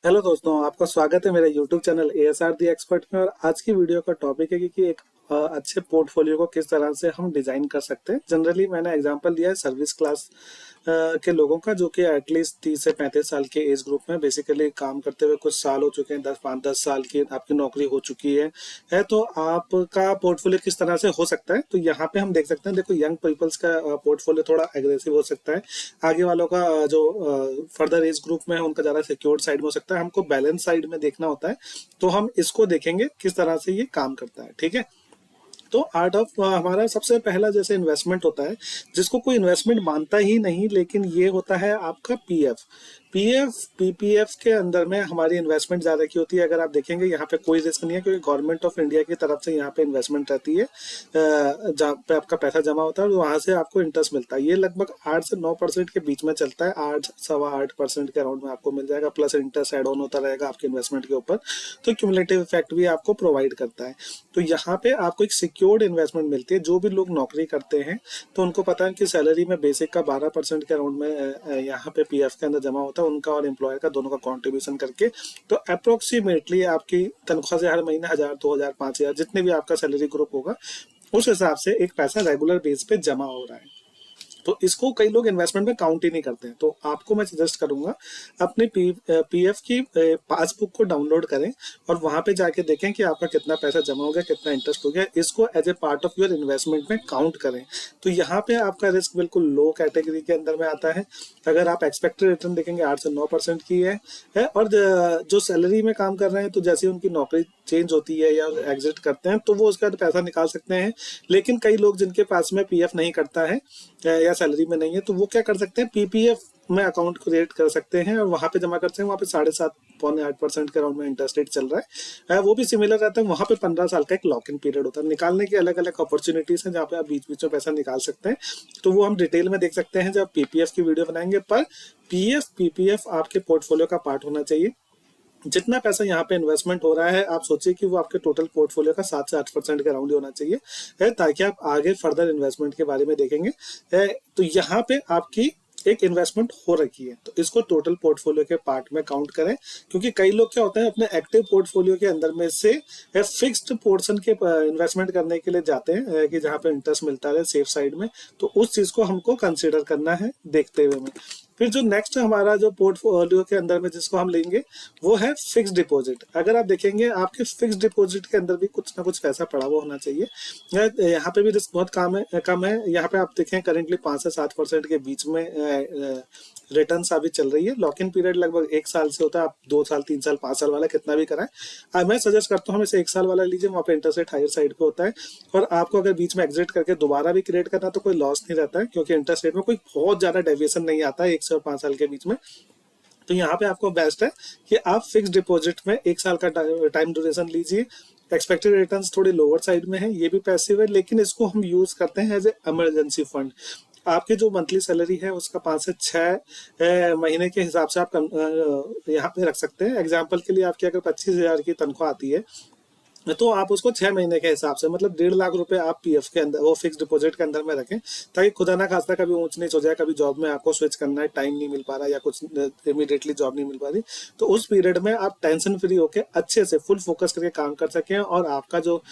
Hello दोस्तों, आपका स्वागत है मेरे यूट्यूब चैनल एएसआर दी एक्सपर्ट में। और आज की वीडियो का टॉपिक है कि एक अच्छे पोर्टफोलियो को किस तरह से हम डिजाइन कर सकते हैं। जनरली मैंने एग्जांपल दिया है सर्विस क्लास के लोगों का, जो कि एटलीस्ट 30 से 35 साल के एज ग्रुप में बेसिकली काम करते हुए कुछ साल हो चुके हैं, 5-10 साल की आपकी नौकरी हो चुकी है तो आपका पोर्टफोलियो किस तरह से हो सकता है। तो यहाँ पे हम देख सकते हैं, देखो यंग पीपल्स का पोर्टफोलियो थोड़ा एग्रेसिव हो सकता है। आगे वालों का जो फर्दर एज ग्रुप में है उनका ज्यादा सिक्योर्ड साइड में हो सकता है। हमको बैलेंस साइड में देखना होता है, तो हम इसको देखेंगे किस तरह से ये काम करता है। ठीक है, तो आर्ट ऑफ हमारा सबसे पहला जैसे इन्वेस्टमेंट होता है, जिसको कोई इन्वेस्टमेंट मानता ही नहीं, लेकिन ये होता है आपका पीएफ। पीएफ पीपीएफ के अंदर में हमारी इन्वेस्टमेंट ज्यादा की होती है। अगर आप देखेंगे यहाँ पे कोई रिस्क नहीं है, क्योंकि गवर्नमेंट ऑफ इंडिया की तरफ से यहाँ पे इन्वेस्टमेंट रहती है, जहाँ पे आपका पैसा जमा होता है और वहां से आपको इंटरेस्ट मिलता है। ये लगभग 8 से 9% के बीच में चलता है, 8 सवा 8% के अराउंड में आपको मिल जाएगा, प्लस इंटरेस्ट एड ऑन होता रहेगा आपके इन्वेस्टमेंट के ऊपर। तो क्यूमुलेटिव इफेक्ट भी आपको प्रोवाइड करता है। तो यहाँ पे आपको एक सिक्योर्ड इन्वेस्टमेंट मिलती है। जो भी लोग नौकरी करते हैं तो उनको पता है कि सैलरी में बेसिक का 12% के अराउंड में यहाँ पे पीएफ के अंदर जमा होता है, उनका और एम्प्लॉयर का दोनों का कॉन्ट्रीब्यूशन करके। तो अप्रोक्सीमेटली आपकी तनख्वाह से हर महीने 1000, 2000, 5000 जितने भी आपका सैलरी ग्रुप होगा, उस हिसाब से एक पैसा रेगुलर बेस पे जमा हो रहा है। तो इसको कई लोग इन्वेस्टमेंट में काउंट ही नहीं करते हैं। तो आपको मैं सजेस्ट करूंगा, अपने पीएफ की पासबुक को डाउनलोड करें और वहां पे जाके देखें कि आपका कितना पैसा जमा हो गया, कितना इंटरेस्ट हो गया। इसको as a part of your investment में काउंट करें। तो यहाँ पे आपका रिस्क बिल्कुल लो कैटेगरी के अंदर में आता है। अगर आप एक्सपेक्टेड रिटर्न देखेंगे 8 से 9% की है और जो सैलरी में काम कर रहे हैं, तो जैसे उनकी नौकरी चेंज होती है या एग्जिट करते हैं तो वो उसका पैसा निकाल सकते हैं। लेकिन कई लोग जिनके पास में पीएफ नहीं करता है या सैलरी में नहीं है, तो वो क्या कर सकते हैं, पीपीएफ में अकाउंट क्रिएट कर सकते हैं और वहां पे जमा करते हैं। वहां पे 7.5 पौने 8% के अराउंड में इंटरेस्ट रेट चल रहा है। वो भी सिमिलर रहता है। वहां पे 15 साल का एक लॉक इन पीरियड होता है। निकालने की अलग अलग अपॉर्चुनिटीज हैं जहाँ पे आप बीच बीच में पैसा निकाल सकते हैं। तो वो हम डिटेल में देख सकते हैं जब पीपीएफ की वीडियो बनाएंगे। पर पीएफ पीपीएफ आपके पोर्टफोलियो का पार्ट होना चाहिए। जितना पैसा यहाँ पे इन्वेस्टमेंट हो रहा है, आप सोचिए कि वो आपके टोटल पोर्टफोलियो का 7 से 8% के अराउंड ही होना चाहिए ताकि आप आगे फर्दर इन्वेस्टमेंट के बारे में देखेंगे। तो यहाँ पे आपकी एक इन्वेस्टमेंट हो रखी है, तो इसको टोटल पोर्टफोलियो के पार्ट में काउंट करें। क्योंकि कई लोग क्या होते हैं, अपने एक्टिव पोर्टफोलियो के अंदर में से फिक्स्ड पोर्शन के इन्वेस्टमेंट करने के लिए जाते हैं कि जहाँ पे इंटरेस्ट मिलता है सेफ साइड में। तो उस चीज को हमको कंसिडर करना है देखते हुए में। फिर जो नेक्स्ट हमारा जो पोर्टफोलियो के अंदर में जिसको हम लेंगे, वो है फिक्स डिपॉजिट। अगर आप देखेंगे आपके फिक्स डिपॉजिट के अंदर भी कुछ ना कुछ पैसा पड़ा हुआ होना चाहिए। यहाँ पे भी रिस्क बहुत कम है। यहाँ पे आप देखें करेंटली 5 से 7% के बीच में रिटर्न अभी चल रही है। लॉक इन पीरियड लगभग 1 साल से होता है। आप 2 साल, 3 साल, 5 साल वाला कितना भी कराएं, मैं सजेस्ट करता हूँ हमें 1 साल वाला लीजिए। वहाँ पे इंटरेस्ट रेट हायर साइड पे होता है और आपको अगर बीच में एग्जिट करके दोबारा भी क्रिएट करना तो कोई लॉस नहीं रहता है, क्योंकि इंटरेस्ट रेट में कोई बहुत ज्यादा डेविएशन नहीं आता है 1 से 5 साल के बीच में। तो यहाँ पे आपको बेस्ट है कि आप फिक्स डिपॉजिट में 1 साल का टाइम ड्यूरेशन लीजिए। एक्सपेक्टेड रिटर्न्स थोड़ी लोअर साइड में है, ये भी पैसिव है, लेकिन इसको हम यूज करते हैं एज ए इमरजेंसी फंड। आपकी जो मंथली सैलरी है उसका 5 से 6 महीने के हिसाब से आप यहाँ पे रख सकते हैं। एग्जाम्पल के लिए आपकी अगर 25,000 की तनख्वाह आती है, तो आप उसको 6 महीने के हिसाब से मतलब 1.5 लाख रुपए आप पीएफ के अंदर, वो फिक्स डिपॉजिट के अंदर में रखें, ताकि खुदा ना खास्ता कभी ऊंच नीच हो जाए, कभी जॉब में आपको स्विच करना है, टाइम नहीं मिल पा रहा या कुछ इमीडिएटली जॉब नहीं मिल पा रही, तो उस पीरियड में आप टेंशन फ्री होकर अच्छे से फुल फोकस करके काम कर सकें और आपका जो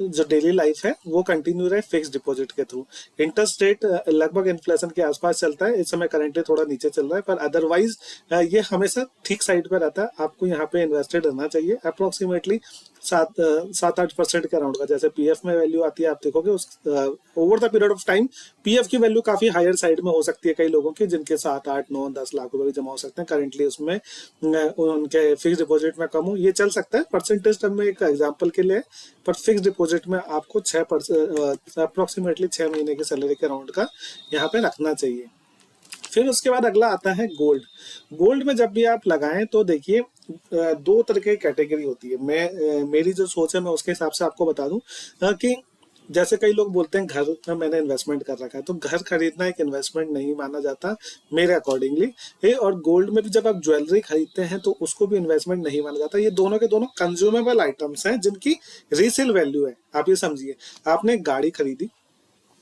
डेली लाइफ है वो कंटिन्यू रहे फिक्स डिपॉजिट के थ्रू। इंटरेस्ट रेट लगभग इन्फ्लेशन के आसपास चलता है, इस समय करेंटली थोड़ा नीचे चल रहा है, पर अदरवाइज ये हमेशा ठीक साइड पे रहता है। आपको यहाँ पे इन्वेस्टेड रहना चाहिए अप्रोक्सीमेटली 7-8% के अराउंड का। जैसे पीएफ में वैल्यू आती है, आप देखोगे उस over the period of time PF की वैल्यू काफी हायर साइड में हो सकती है। कई लोगों की जिनके 7, 8, 9, 10 लाख रुपए भी जमा हो सकते हैं करेंटली उसमें, उनके फिक्स डिपॉजिट में कम हो, ये चल सकता है। परसेंटेज टर्म में एक एग्जाम्पल के लिए, पर फिक्स डिपॉजिट में आपको 6% अप्रोक्सीमेटली 6 महीने की सैलरी के अराउंड का यहाँ पे रखना चाहिए। फिर उसके बाद अगला आता है गोल्ड। गोल्ड में जब भी आप लगाएं तो देखिए 2 तरह की कैटेगरी होती है। मेरी जो सोच है मैं उसके हिसाब से आपको बता दूं कि जैसे कई लोग बोलते हैं घर में मैंने इन्वेस्टमेंट कर रखा है, तो घर खरीदना एक इन्वेस्टमेंट नहीं माना जाता मेरे अकॉर्डिंगली। और गोल्ड में भी जब आप ज्वेलरी खरीदते हैं तो उसको भी इन्वेस्टमेंट नहीं माना जाता। ये दोनों के दोनों कंज्यूमेबल आइटम्स हैं जिनकी रीसेल वैल्यू है। आप ये समझिए, आपने एक गाड़ी खरीदी,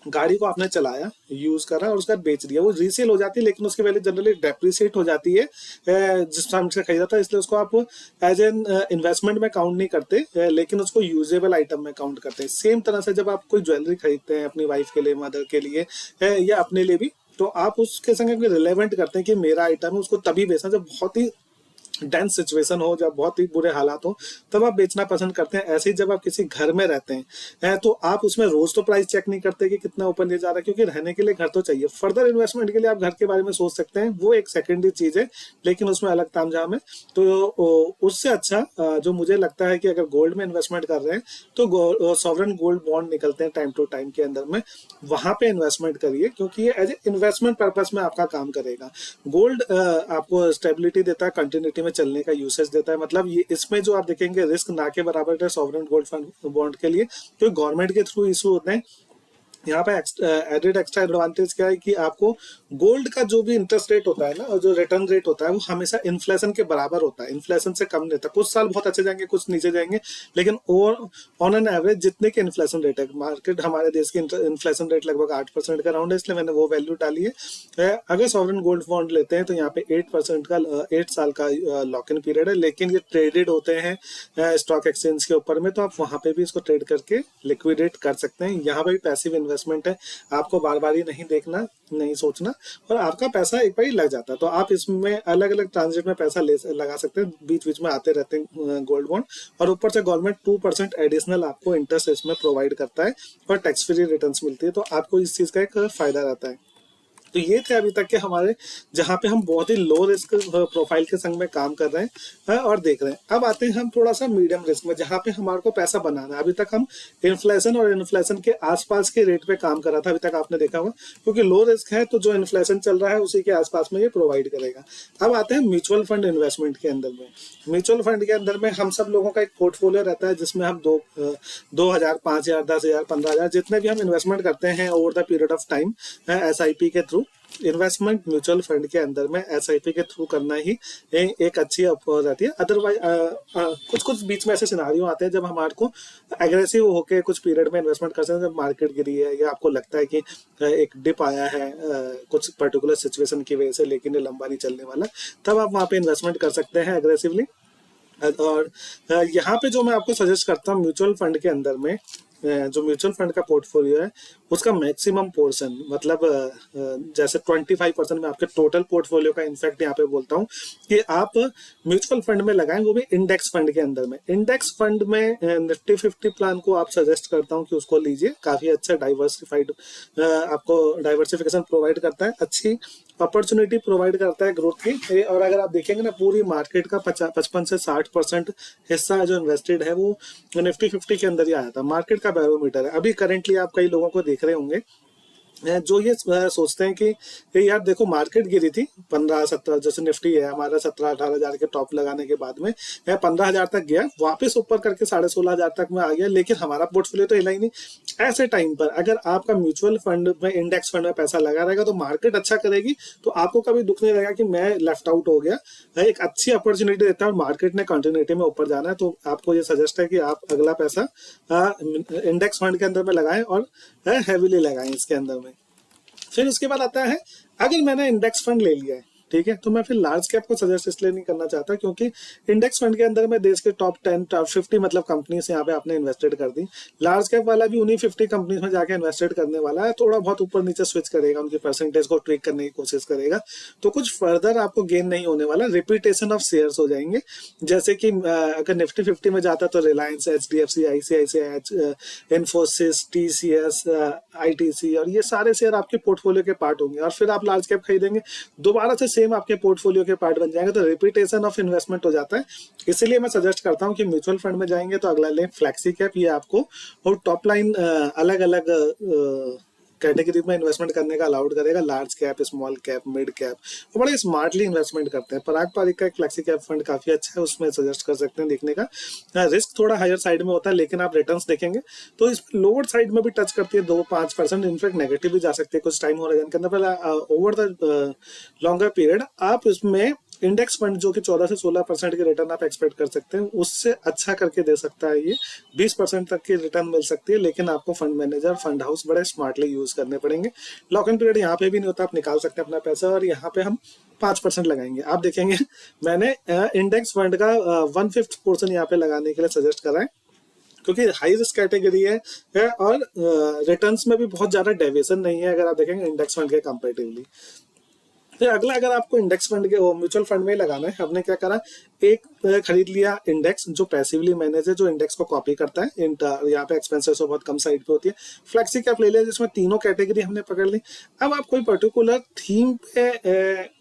गाड़ी को आपने चलाया, यूज करा और उसका बेच दिया, वो रीसेल हो जाती है, लेकिन उसकी वैल्यू जनरली डेप्रिसिएट हो जाती है जिस टाइम से खरीदा था, इसलिए उसको आप एज एन इन्वेस्टमेंट में काउंट नहीं करते, लेकिन उसको यूजेबल आइटम में काउंट करते हैं। सेम तरह से जब आप कोई ज्वेलरी खरीदते हैं अपनी वाइफ के लिए, मदर के लिए या अपने लिए भी, तो आप उसके संग रिलेवेंट करते हैं कि मेरा आइटम है, उसको तभी बेचना जब बहुत ही डेंस सिचुएशन हो, जब बहुत ही बुरे हालात हो, तब आप बेचना पसंद करते हैं। ऐसे ही जब आप किसी घर में रहते हैं तो आप उसमें रोज तो प्राइस चेक नहीं करते कि कितना ऊपर नहीं जा रहा है, क्योंकि रहने के लिए घर तो चाहिए। फर्दर इन्वेस्टमेंट के लिए आप घर के बारे में सोच सकते हैं, वो एक सेकेंडरी चीज है, लेकिन उसमें अलग तामझाम है। तो उससे अच्छा जो मुझे लगता है कि अगर गोल्ड में इन्वेस्टमेंट कर रहे हैं तो सॉवरेन गोल्ड बॉन्ड निकलते हैं टाइम टू टाइम के अंदर में, वहां पे इन्वेस्टमेंट करिए, क्योंकि ये एज ए इन्वेस्टमेंट पर्पज में आपका काम करेगा। गोल्ड आपको स्टेबिलिटी देता है, कंटिन्यूटी में चलने का यूसेज देता है। मतलब ये इसमें जो आप देखेंगे रिस्क ना के बराबर है सॉवरेन गोल्ड फंड बॉन्ड के लिए, तो गवर्नमेंट के थ्रू इशू होते हैं। यहाँ पे एडेड एक्स्ट्रा एडवांटेज क्या है कि आपको गोल्ड का जो भी इंटरेस्ट रेट होता है ना, और जो रिटर्न रेट होता है, वो हमेशा इन्फ्लेशन के बराबर होता है, इन्फ्लेशन से कम नहीं होता। कुछ साल बहुत अच्छे जाएंगे, कुछ नीचे जाएंगे, लेकिन ऑन एन एवरेज जितने के इन्फ्लेशन रेट है, मार्केट हमारे देश की इन्फ्लेशन रेट लगभग 8% का राउंड है, इसलिए मैंने वो वैल्यू डाली है। अगर सॉवरेन गोल्ड बॉन्ड लेते हैं तो यहाँ पे 8% का 8 साल का लॉक इन पीरियड है, लेकिन ये ट्रेडेड होते हैं स्टॉक एक्सचेंज के ऊपर में, तो आप वहां पे भी इसको ट्रेड करके लिक्विडेट कर सकते हैं। यहाँ पे भी पैसिव इन्वेस्टमेंट है, आपको बार बार ही नहीं देखना, नहीं सोचना, और आपका पैसा एक बार ही लग जाता है। तो आप इसमें अलग अलग ट्रांजिट में पैसा लगा सकते हैं, बीच बीच में आते रहते हैं गोल्ड बॉन्ड, और ऊपर से गवर्नमेंट 2% एडिशनल आपको इंटरेस्ट इसमें प्रोवाइड करता है और टैक्स फ्री रिटर्न्स मिलती है, तो आपको इस चीज का एक फायदा रहता है। तो ये थे अभी तक के हमारे, जहाँ पे हम बहुत ही लो रिस्क प्रोफाइल के संग में काम कर रहे हैं और देख रहे हैं। अब आते हैं हम थोड़ा सा मीडियम रिस्क में, जहाँ पे हमारे को पैसा बनाना है। अभी तक हम इन्फ्लेशन और इन्फ्लेशन के आसपास के रेट पे काम कर रहा था, अभी तक आपने देखा होगा, क्योंकि लो रिस्क है तो जो इन्फ्लेशन चल रहा है उसी के आसपास में ये प्रोवाइड करेगा। अब आते हैं म्यूचुअल फंड इन्वेस्टमेंट के अंदर में। म्यूचुअल फंड के अंदर में हम सब लोगों का एक पोर्टफोलियो रहता है, जिसमें हम 2,000, 5,000, 10,000, 15,000 जितने भी हम इन्वेस्टमेंट करते हैं over the period of time SIP के थ्रू। इन्वेस्टमेंट म्यूचुअल फंड के अंदर में SIP के थ्रू करना ही एक अच्छी अप्रोच रहती है। अदरवाइज कुछ कुछ बीच में ऐसे सिनारियो आते हैं जब हमारे को एग्रेसिव होके कुछ पीरियड में इन्वेस्टमेंट कर सकते हैं, जब मार्केट गिरी है या आपको लगता है कि एक डिप आया है कुछ पर्टिकुलर सिचुएशन की वजह से, लेकिन ये लंबा नहीं चलने वाला, तब आप वहाँ पे इन्वेस्टमेंट कर सकते हैं एग्रेसिवली। और यहाँ पे जो मैं आपको सजेस्ट करता हूँ म्यूचुअल फंड के अंदर में, जो म्यूचुअल फंड का पोर्टफोलियो है उसका मैक्सिमम पोर्शन, मतलब जैसे 25% में आपके टोटल पोर्टफोलियो का, इनफैक्ट यहाँ पे बोलता हूँ कि आप म्यूचुअल फंड में लगाएं, वो भी इंडेक्स फंड के अंदर में। इंडेक्स फंड में निफ्टी 50 प्लान को आप सजेस्ट करता हूँ कि उसको लीजिए, काफी अच्छा डाइवर्सिफाइड आपको डाइवर्सिफिकेशन प्रोवाइड करता है, अच्छी अपॉर्चुनिटी प्रोवाइड करता है ग्रोथ की। और अगर आप देखेंगे ना, पूरी मार्केट का 55 से 60% हिस्सा जो इन्वेस्टेड है वो निफ्टी 50 के अंदर ही आया था। मार्केट का बैरोमीटर है। अभी करंटली आप कई लोगों को देख रहे होंगे जो ये सोचते हैं कि यार देखो मार्केट गिरी थी 15-17, जैसे निफ्टी है हमारा 17-18 हजार के टॉप लगाने के बाद में 15,000 तक गया, वापस ऊपर करके 16,500 तक में आ गया, लेकिन हमारा पोर्टफोलियो तो हिला ही नहीं। ऐसे टाइम पर अगर आपका म्यूचुअल फंड में, इंडेक्स फंड में पैसा लगा रहेगा, तो मार्केट अच्छा करेगी, तो आपको कभी दुख नहीं रहेगा कि मैं लेफ्ट आउट हो गया। एक अच्छी अपॉर्चुनिटी देता है और मार्केट ने कंटिन्यूटी में ऊपर जाना है, तो आपको ये सजेस्ट है कि आप अगला पैसा इंडेक्स फंड के अंदर में लगाएं और हैवीली लगाएं इसके अंदर में। फिर उसके बाद आता है, अगर मैंने इंडेक्स फंड ले लिया है, ठीक है, तो मैं फिर लार्ज कैप को सजेस्ट इसलिए नहीं करना चाहता, क्योंकि इंडेक्स फंड के अंदर में देश के टॉप 10, टॉप 50 मतलब कंपनीज यहाँ पे आपने इन्वेस्टेड कर दी। लार्ज कैप वाला भी उन्हीं 50 कंपनीज में जाके इन्वेस्टेड करने वाला है, थोड़ा बहुत ऊपर नीचे स्विच करेगा, उनकी परसेंटेज को ट्रिक करने की कोशिश करेगा, तो कुछ फर्दर आपको गेन नहीं होने वाला, रिपीटेशन ऑफ शेयर्स हो जाएंगे। जैसे कि अगर निफ्टी 50 में जाता तो Reliance, HDFC, ICICI, Infosys, TCS, ITC और ये सारे शेयर आपके पोर्टफोलियो के पार्ट होंगे, और फिर आप लार्ज कैप खरीदेंगे, दोबारा से सेम आपके पोर्टफोलियो के पार्ट बन जाएंगे, तो रिपीटेशन ऑफ इन्वेस्टमेंट हो जाता है। इसलिए मैं सजेस्ट करता हूं कि म्यूचुअल फंड में जाएंगे तो अगला लें फ्लैक्सी कैप, ये आपको और टॉप लाइन अलग अलग कैटेगरी में इन्वेस्टमेंट करने का अलाउड करेगा, large cap, small cap, mid cap, वो बड़े स्मार्टली इन्वेस्टमेंट करते हैं। पराग पारिक का एक फ्लेक्सी कैप फंड काफी अच्छा है, उसमें सजेस्ट कर सकते हैं देखने का। रिस्क थोड़ा हायर साइड में होता है, लेकिन आप रिटर्न्स देखेंगे तो इस लोअर साइड में भी टच करती है, 2-5%, इनफैक्ट नेगेटिव भी जा सकती है कुछ टाइम होराइजन के अंदर। ओवर द लॉन्गर पीरियड आप इसमें इंडेक्स फंड जो कि 14 से 16% के रिटर्न आप एक्सपेक्ट कर सकते हैं, उससे अच्छा करके दे सकता है ये। 20% तक की रिटर्न मिल सकती है, लेकिन आपको फंड मैनेजर, फंड हाउस बड़े स्मार्टली यूज करने पड़ेंगे। लॉक इन पीरियड यहाँ पे भी नहीं होता, आप निकाल सकते हैं अपना पैसा, और यहाँ पे हम 5% लगाएंगे। आप देखेंगे मैंने इंडेक्स फंड का 1/5 पोर्सन यहाँ पे लगाने के लिए सजेस्ट करा है, क्योंकि हाई रिस्क कैटेगरी है और रिटर्न्स में भी बहुत ज्यादा डेविएशन नहीं है अगर आप देखेंगे इंडेक्स फंड के कंपेरेटिवली। फिर अगला, अगर आपको इंडेक्स फंड के म्यूचुअल फंड में लगाना है, हमने क्या करा, एक खरीद लिया इंडेक्स जो पैसिवली मैनेज है, जो इंडेक्स को कॉपी करता है। यहाँ पे एक्सपेंसेस बहुत कम साइड पे होती है। फ्लेक्सी कैप ले लिया जिसमें तीनों कैटेगरी हमने पकड़ ली। अब आप कोई पर्टिकुलर थीम पे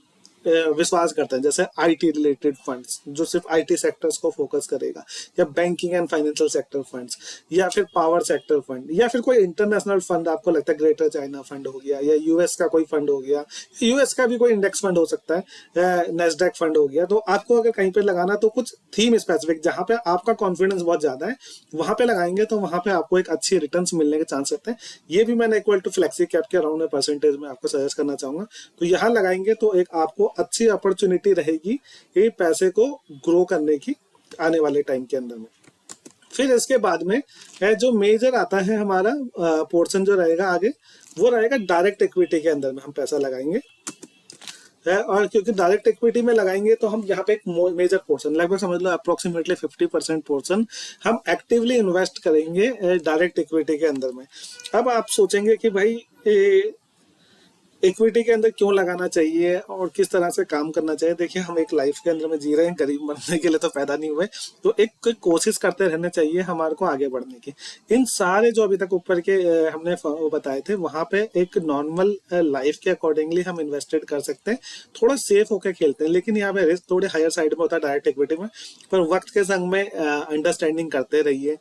विश्वास करते हैं, जैसे आईटी रिलेटेड फंड्स जो सिर्फ आईटी सेक्टर्स को फोकस करेगा, या banking and financial sector funds, या फिर पावर सेक्टर फंड, या फिर कोई इंटरनेशनल फंड आपको लगता है, ग्रेटर चाइना फंड हो गया, या यूएस का कोई फंड हो गया, यूएस का भी कोई इंडेक्स फंड हो सकता है, नेस्डैक फंड हो गया। तो आपको अगर कहीं पे लगाना तो कुछ थीम स्पेसिफिक जहां पे आपका कॉन्फिडेंस बहुत ज्यादा है वहां पे लगाएंगे, तो वहां पे आपको एक अच्छी रिटर्न मिलने के चांस रहते हैं। ये भी मैंने इक्वल टू फ्लेक्सी कैप के अराउंड परसेंटेज में आपको सजेस्ट करना चाहूंगा। तो यहाँ लगाएंगे तो एक आपको अच्छी अपॉर्चुनिटी रहेगी ये पैसे को ग्रो करने की आने वाले टाइम के अंदर में। फिर इसके बाद में है जो मेजर आता है हमारा पोर्शन जो रहेगा आगे, वो रहेगा डायरेक्ट इक्विटी के अंदर में हम पैसा लगाएंगे है। और क्योंकि डायरेक्ट इक्विटी में लगाएंगे तो हम यहाँ पे एक मेजर पोर्शन, लगभग समझ लो अप्रोक्सीमेटली 50% पोर्शन हम एक्टिवली इन्वेस्ट करेंगे डायरेक्ट इक्विटी के अंदर में। अब आप सोचेंगे कि भाई इक्विटी के अंदर क्यों लगाना चाहिए और किस तरह से काम करना चाहिए। देखिए, हम एक लाइफ के अंदर में जी रहे हैं, गरीब बनने के लिए तो पैदा नहीं हुए, तो एक कोशिश करते रहने चाहिए हमारे को आगे बढ़ने की। इन सारे जो अभी तक ऊपर के हमने बताए थे, वहां पे एक नॉर्मल लाइफ के अकॉर्डिंगली हम इन्वेस्टेड कर सकते हैं, थोड़ा सेफ होकर खेलते हैं। लेकिन यहाँ पे रिस्क थोड़े हायर साइड में होता है डायरेक्ट इक्विटी में, पर वक्त के संग में अंडरस्टैंडिंग करते रहिए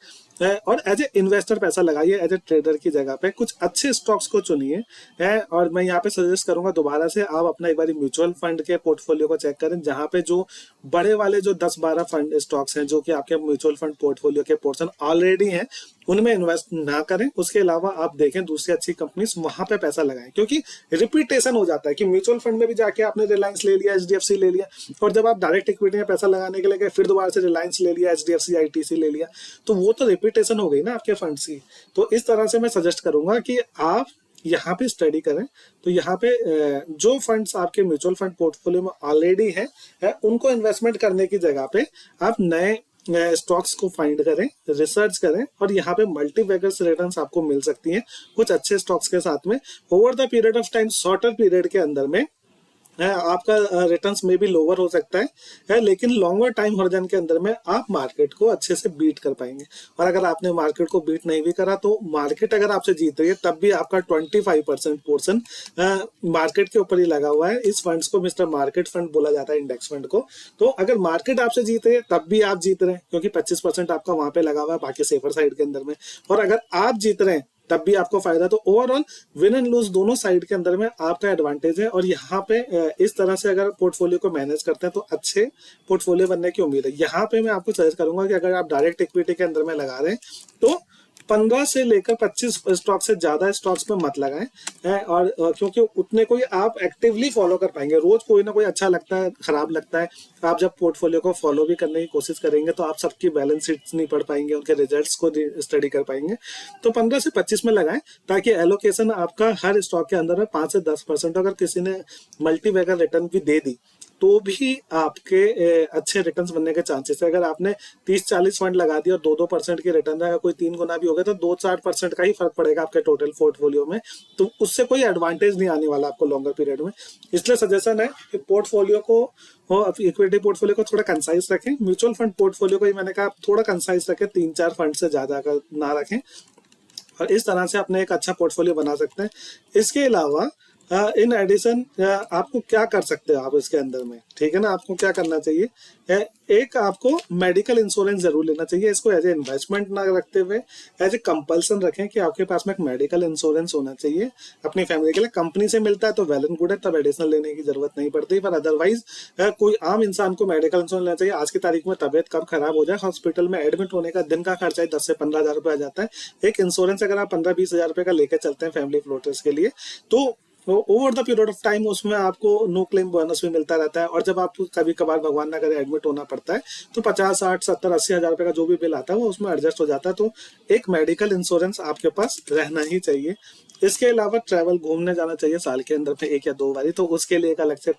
और एज ए इन्वेस्टर पैसा लगाइए, एज ए ट्रेडर की जगह पे कुछ अच्छे स्टॉक्स को चुनिए है। और मैं यहाँ पे सजेस्ट करूंगा दोबारा से आप अपना एक बार म्यूचुअल फंड के पोर्टफोलियो को चेक करें, जहां पे जो बड़े वाले जो 10-12 फंड स्टॉक्स हैं जो कि आपके म्यूचुअल फंड पोर्टफोलियो के पोर्शन ऑलरेडी हैं, उनमें इन्वेस्ट ना करें। उसके अलावा आप देखें दूसरी अच्छी कंपनीज, वहां पे पैसा लगाएं, क्योंकि रिपीटेशन हो जाता है कि म्यूचुअल फंड में भी जाके आपने रिलायंस ले लिया, एचडीएफसी ले लिया, और जब आप डायरेक्ट इक्विटी में पैसा लगाने के लिए गए फिर दोबारा से रिलायंस ले लिया, एचडीएफसी, आईटीसी ले लिया, तो वो तो रिपीटेशन हो गई ना आपके फंड्स की। तो इस तरह से मैं सजेस्ट करूंगा कि आप यहाँ पे स्टडी करें। तो यहाँ पे जो फंड्स आपके म्यूचुअल फंड पोर्टफोलियो में ऑलरेडी है उनको इन्वेस्टमेंट करने की जगह पे आप नए स्टॉक्स को फाइंड करें, रिसर्च करें, और यहाँ पे मल्टीबैगर्स रिटर्न्स आपको मिल सकती हैं कुछ अच्छे स्टॉक्स के साथ में over the period of time. Shorter period के अंदर में आपका रिटर्न्स में भी लोअर हो सकता है, लेकिन लॉन्गर टाइम हॉरिजन के अंदर में आप मार्केट को अच्छे से बीट कर पाएंगे। और अगर आपने मार्केट को बीट नहीं भी करा तो मार्केट अगर आपसे जीत रही है तब भी आपका 25% पोर्शन मार्केट के ऊपर ही लगा हुआ है। इस फंड्स को मिस्टर मार्केट फंड बोला जाता है, इंडेक्स फंड को। तो अगर मार्केट आपसे जीत रही है तब भी आप जीत रहे हैं, क्योंकि 25% आपका वहां पे लगा हुआ है बाकी सेफर साइड के अंदर में। और अगर आप जीत रहे हैं तब भी आपको फायदा। तो ओवरऑल विन एंड लूज दोनों साइड के अंदर में आपका एडवांटेज है। और यहाँ पे इस तरह से अगर पोर्टफोलियो को मैनेज करते हैं तो अच्छे पोर्टफोलियो बनने की उम्मीद है। यहाँ पे मैं आपको सजेस्ट करूंगा कि अगर आप डायरेक्ट इक्विटी के अंदर में लगा रहे हैं तो 15 से लेकर 25 स्टॉक से ज्यादा स्टॉक्स पे मत लगाएं। और क्योंकि उतने कोई आप एक्टिवली फॉलो कर पाएंगे। रोज कोई ना कोई अच्छा लगता है, खराब लगता है। आप जब पोर्टफोलियो को फॉलो भी करने की कोशिश करेंगे तो आप सबकी बैलेंस शीट्स नहीं पढ़ पाएंगे, उनके रिजल्ट्स को स्टडी कर पाएंगे। तो 15 से 25 में लगाएं, ताकि एलोकेशन आपका हर स्टॉक के अंदर में 5 से 10%, अगर किसी ने मल्टीबैगर रिटर्न भी दे दी तो भी आपके अच्छे रिटर्न्स बनने के चांसेस है। अगर आपने 30-40 फंड लगा दिया और 2-2% के रिटर्न अगर कोई 3 गुना भी हो गया तो 2-4% का ही फर्क पड़ेगा आपके टोटल पोर्टफोलियो में। तो उससे कोई एडवांटेज नहीं आने वाला आपको लॉन्गर पीरियड में। इसलिए सजेशन है कि पोर्टफोलियो को इक्विटी पोर्टफोलियो को थोड़ा कंसाइज रखें। म्यूचुअल फंड पोर्टफोलियो को ही मैंने कहा थोड़ा कंसाइज रखें, 3-4 फंड से ज्यादा ना रखें, और इस तरह से अपने एक अच्छा पोर्टफोलियो बना सकते हैं। इसके अलावा इन एडिशन आपको क्या कर सकते हो आप इसके अंदर में, ठीक है ना। आपको क्या करना चाहिए, एक आपको मेडिकल इंश्योरेंस जरूर लेना चाहिए। इसको एज ए इन्वेस्टमेंट ना रखते हुए एज ए कंपल्सन रखें कि आपके पास में एक मेडिकल इंश्योरेंस होना चाहिए अपनी फैमिली के लिए। कंपनी से मिलता है तो वेल एंड गुड है, तब एडिशनल लेने की जरूरत नहीं पड़ती। पर अदरवाइज कोई आम इंसान को मेडिकल इंश्योरेंस लेना चाहिए। आज की तारीख में तबियत कब खराब हो जाए, हॉस्पिटल में एडमिट होने का दिन का खर्चा 10 से 15 हजार रुपये आ जाता है। एक इंश्योरेंस अगर आप 15-20 हजार रुपये का लेकर चलते हैं फैमिली फ्लोटर्स के लिए, तो तो over the period of time उसमें आपको नो क्लेम बोनस भी मिलता रहता है। और जब आपको कभी कभार भगवान ना करे एडमिट होना पड़ता है तो 50, 60, 70, 80 हज़ार रुपए का जो भी बिल आता है वो उसमें एडजस्ट हो जाता है। तो एक मेडिकल इंश्योरेंस आपके पास रहना ही चाहिए। इसके अलावा ट्रैवल घूमने जाना चाहिए साल के अंदर में 1 या 2 बारी, तो उसके लिए एक अलग से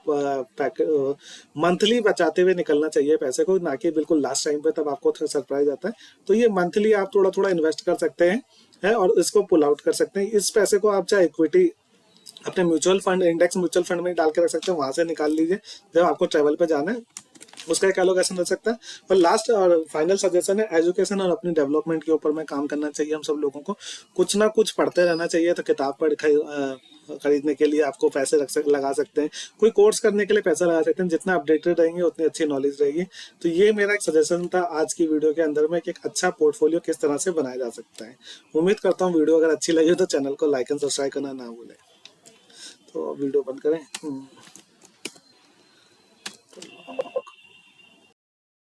मंथली बचाते हुए निकलना चाहिए पैसे को, ना कि बिल्कुल लास्ट टाइम पे तब आपको सरप्राइज आता है। तो ये मंथली आप थोड़ा थोड़ा इन्वेस्ट कर सकते हैं है, और इसको पुल आउट कर सकते हैं। इस पैसे को आप चाहे इक्विटी अपने mutual fund, index mutual fund में डाल के रख सकते हैं, वहां से निकाल लीजिए जब आपको ट्रैवल पे जाना है, उसका एक एलोकेशन रह सकता है। और लास्ट और फाइनल सजेशन है, एजुकेशन और अपनी डेवलपमेंट के ऊपर में काम करना चाहिए। हम सब लोगों को कुछ ना कुछ पढ़ते रहना चाहिए। तो किताब खरीदने के लिए आपको पैसे लगा सकते हैं, कोई कोर्स करने के लिए पैसा लगा सकते हैं। जितना अपडेटेड रहेंगे उतनी अच्छी नॉलेज रहेगी। तो ये मेरा एक सजेशन था आज की वीडियो के अंदर में कि एक अच्छा पोर्टफोलियो किस तरह से बनाया जा सकता है। उम्मीद करता हूँ वीडियो अगर अच्छी लगी तो चैनल को लाइक एंड सब्सक्राइब करना ना भूलें। तो वीडियो बंद करें।